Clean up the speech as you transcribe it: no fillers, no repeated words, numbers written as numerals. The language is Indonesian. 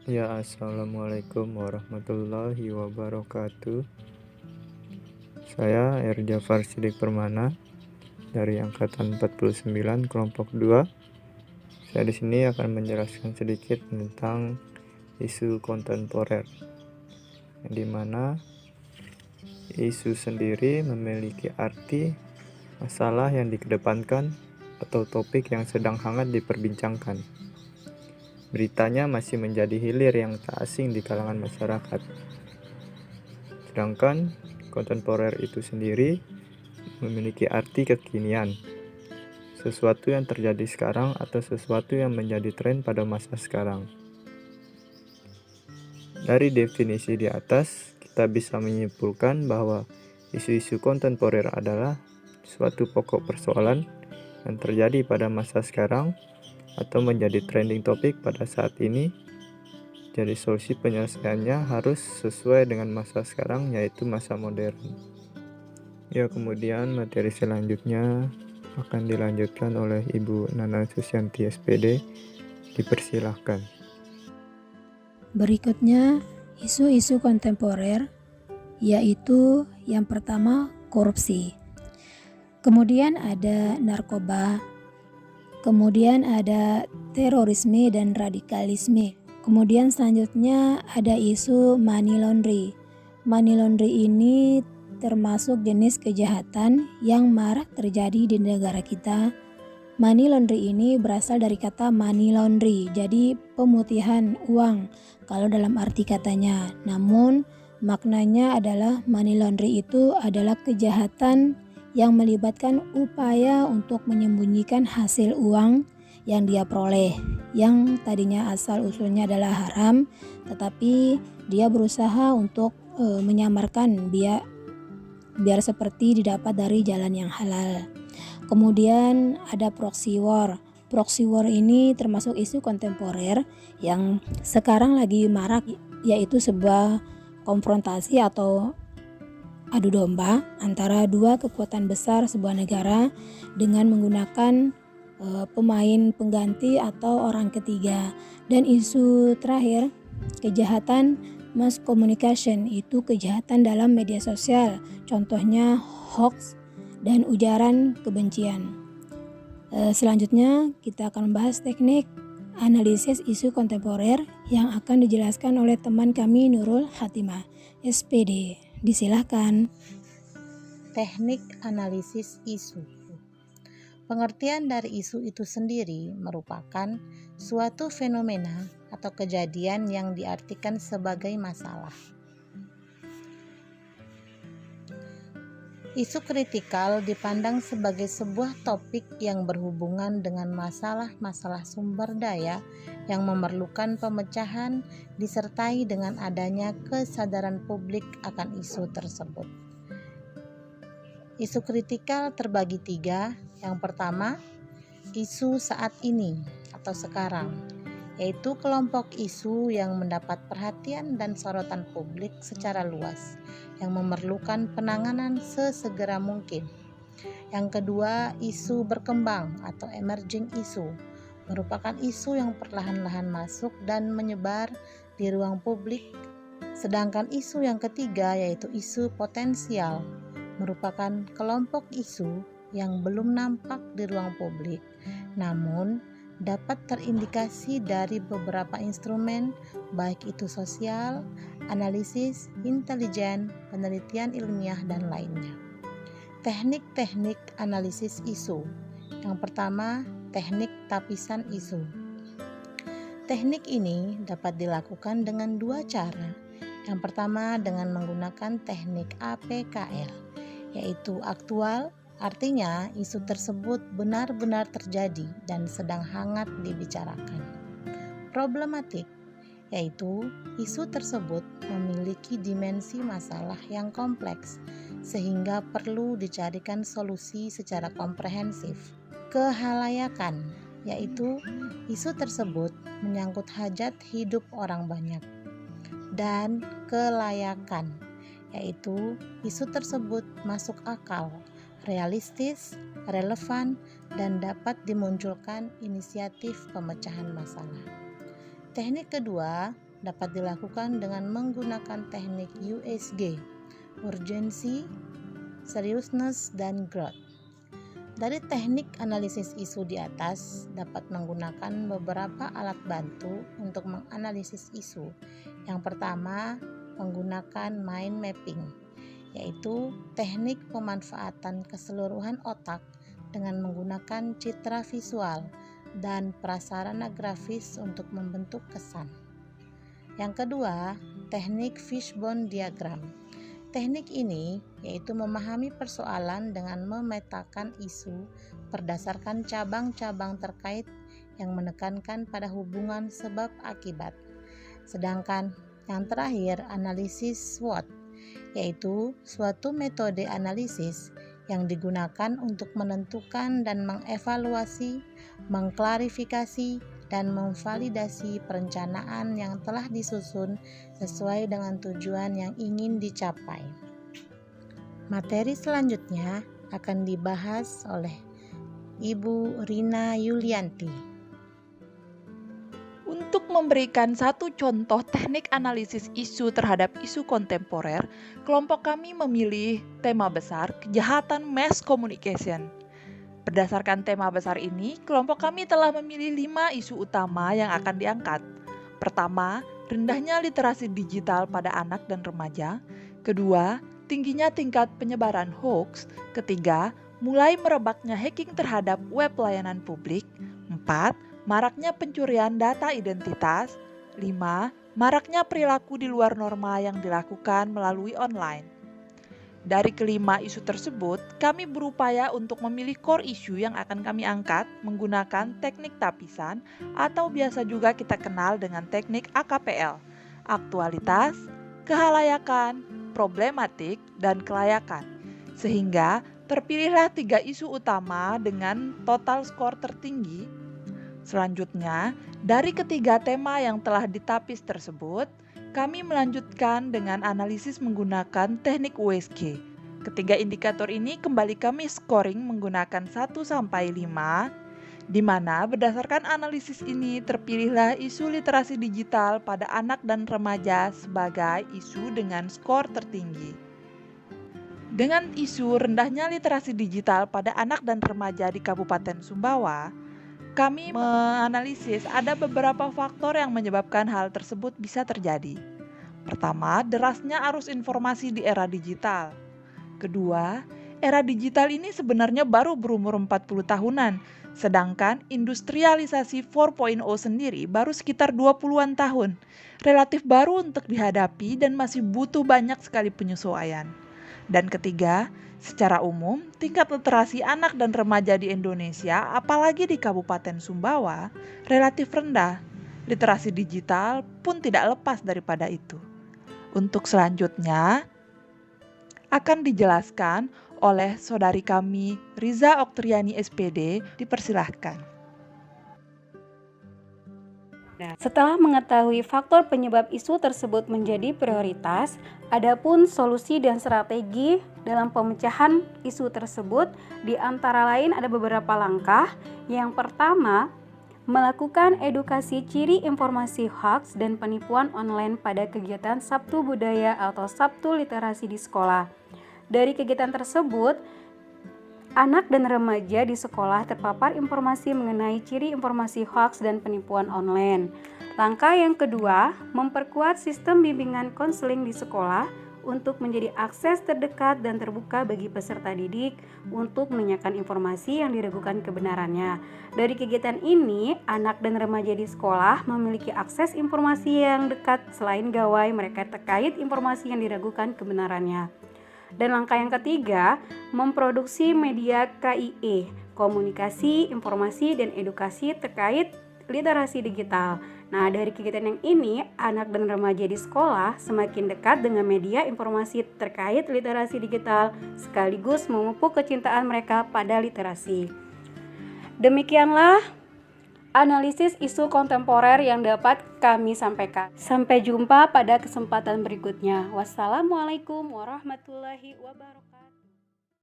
Ya, assalamualaikum warahmatullahi wabarakatuh. Saya Erja Farsidik Permana dari angkatan 49 kelompok 2. Saya di sini akan menjelaskan sedikit tentang isu kontemporer, yang dimana isu sendiri memiliki arti masalah yang dikedepankan atau topik yang sedang hangat diperbincangkan. Beritanya masih menjadi hilir yang tak asing di kalangan masyarakat. Sedangkan kontemporer itu sendiri memiliki arti kekinian, sesuatu yang terjadi sekarang atau sesuatu yang menjadi tren pada masa sekarang. Dari definisi di atas, kita bisa menyimpulkan bahwa isu-isu kontemporer adalah suatu pokok persoalan yang terjadi pada masa sekarang atau menjadi trending topik pada saat ini. Jadi solusi penyelesaiannya harus sesuai dengan masa sekarang, yaitu masa modern. Ya, kemudian materi selanjutnya akan dilanjutkan oleh Ibu Nana Susianti SPD. Dipersilahkan. Berikutnya, isu-isu kontemporer, yaitu yang pertama korupsi. Kemudian ada narkoba, kemudian ada terorisme dan radikalisme. Kemudian selanjutnya ada isu money laundry. Money laundry ini termasuk jenis kejahatan yang marak terjadi di negara kita. Money laundry ini berasal dari kata money laundry, jadi pemutihan uang kalau dalam arti katanya. Namun maknanya adalah money laundry itu adalah kejahatan yang melibatkan upaya untuk menyembunyikan hasil uang yang dia peroleh, yang tadinya asal usulnya adalah haram, tetapi dia berusaha untuk menyamarkan biar seperti didapat dari jalan yang halal. Kemudian ada proxy war. Proxy war ini termasuk isu kontemporer yang sekarang lagi marak, yaitu sebuah konfrontasi atau adu domba antara dua kekuatan besar sebuah negara dengan menggunakan pemain pengganti atau orang ketiga. Dan isu terakhir, kejahatan mass communication, itu kejahatan dalam media sosial, contohnya hoax dan ujaran kebencian. Selanjutnya kita akan membahas teknik analisis isu kontemporer yang akan dijelaskan oleh teman kami Nurul Hatimah, SPD. Disilahkan. Teknik analisis isu. Pengertian dari isu itu sendiri merupakan suatu fenomena atau kejadian yang diartikan sebagai masalah. Isu kritikal dipandang sebagai sebuah topik yang berhubungan dengan masalah-masalah sumber daya yang memerlukan pemecahan disertai dengan adanya kesadaran publik akan isu tersebut. Isu kritikal terbagi 3. Yang pertama, isu saat ini atau sekarang, yaitu kelompok isu yang mendapat perhatian dan sorotan publik secara luas, yang memerlukan penanganan sesegera mungkin. Yang kedua, isu berkembang atau emerging issue, merupakan isu yang perlahan-lahan masuk dan menyebar di ruang publik. Sedangkan isu yang ketiga, yaitu isu potensial, merupakan kelompok isu yang belum nampak di ruang publik, namun dapat terindikasi dari beberapa instrumen, baik itu sosial, analisis, intelijen, penelitian ilmiah, dan lainnya. Teknik-teknik analisis isu. Yang pertama, teknik tapisan isu. Teknik ini dapat dilakukan dengan 2 cara. Yang pertama dengan menggunakan teknik APKL, yaitu aktual, artinya isu tersebut benar-benar terjadi dan sedang hangat dibicarakan. Problematik, yaitu isu tersebut memiliki dimensi masalah yang kompleks sehingga perlu dicarikan solusi secara komprehensif. Kehalayakan, yaitu isu tersebut menyangkut hajat hidup orang banyak. Dan kelayakan, yaitu isu tersebut masuk akal, realistis, relevan, dan dapat dimunculkan inisiatif pemecahan masalah. Teknik kedua dapat dilakukan dengan menggunakan teknik USG, urgency, seriousness, dan growth. Dari teknik analisis isu di atas dapat menggunakan beberapa alat bantu untuk menganalisis isu. Yang pertama, menggunakan mind mapping, yaitu teknik pemanfaatan keseluruhan otak dengan menggunakan citra visual dan prasarana grafis untuk membentuk kesan. Yang kedua, teknik fishbone diagram. Teknik ini yaitu memahami persoalan dengan memetakan isu berdasarkan cabang-cabang terkait yang menekankan pada hubungan sebab akibat. Sedangkan yang terakhir, analisis SWOT, yaitu suatu metode analisis yang digunakan untuk menentukan dan mengevaluasi, mengklarifikasi, dan memvalidasi perencanaan yang telah disusun sesuai dengan tujuan yang ingin dicapai. Materi selanjutnya akan dibahas oleh Ibu Rina Yulianti. Untuk memberikan satu contoh teknik analisis isu terhadap isu kontemporer, kelompok kami memilih tema besar kejahatan mass communication. Berdasarkan tema besar ini, kelompok kami telah memilih 5 isu utama yang akan diangkat. Pertama, rendahnya literasi digital pada anak dan remaja. Kedua, tingginya tingkat penyebaran hoax. Ketiga, mulai merebaknya hacking terhadap web layanan publik. 4, maraknya pencurian data identitas. 5, maraknya perilaku di luar norma yang dilakukan melalui online. Dari kelima isu tersebut, kami berupaya untuk memilih core issue yang akan kami angkat menggunakan teknik tapisan atau biasa juga kita kenal dengan teknik AKPL, aktualitas, kehalayakan, problematik, dan kelayakan. Sehingga terpilihlah 3 isu utama dengan total skor tertinggi. Selanjutnya, dari ketiga tema yang telah ditapis tersebut, kami melanjutkan dengan analisis menggunakan teknik USG. Ketiga indikator ini kembali kami scoring menggunakan 1-5, di mana berdasarkan analisis ini terpilihlah isu literasi digital pada anak dan remaja sebagai isu dengan skor tertinggi. Dengan isu rendahnya literasi digital pada anak dan remaja di Kabupaten Sumbawa, kami menganalisis ada beberapa faktor yang menyebabkan hal tersebut bisa terjadi. Pertama, derasnya arus informasi di era digital. Kedua, era digital ini sebenarnya baru berumur 40 tahunan, sedangkan industrialisasi 4.0 sendiri baru sekitar 20-an tahun. Relatif baru untuk dihadapi dan masih butuh banyak sekali penyesuaian. Dan ketiga, secara umum, tingkat literasi anak dan remaja di Indonesia, apalagi di Kabupaten Sumbawa, relatif rendah. Literasi digital pun tidak lepas daripada itu. Untuk selanjutnya, akan dijelaskan oleh saudari kami, Riza Oktriani SPD, dipersilahkan. Setelah mengetahui faktor penyebab isu tersebut menjadi prioritas, adapun solusi dan strategi dalam pemecahan isu tersebut di antara lain ada beberapa langkah. Yang pertama, melakukan edukasi ciri informasi hoax dan penipuan online pada kegiatan Sabtu Budaya atau Sabtu Literasi di sekolah. Dari kegiatan tersebut, anak dan remaja di sekolah terpapar informasi mengenai ciri informasi hoax dan penipuan online. Langkah yang kedua, memperkuat sistem bimbingan konseling di sekolah untuk menjadi akses terdekat dan terbuka bagi peserta didik untuk menanyakan informasi yang diragukan kebenarannya. Dari kegiatan ini, anak dan remaja di sekolah memiliki akses informasi yang dekat selain gawai mereka terkait informasi yang diragukan kebenarannya. Dan langkah yang ketiga, memproduksi media KIE, komunikasi, informasi, dan edukasi terkait literasi digital. Nah, dari kegiatan yang ini, anak dan remaja di sekolah semakin dekat dengan media informasi terkait literasi digital, sekaligus memupuk kecintaan mereka pada literasi. Demikianlah analisis isu kontemporer yang dapat kami sampaikan. Sampai jumpa pada kesempatan berikutnya. Wassalamualaikum warahmatullahi wabarakatuh.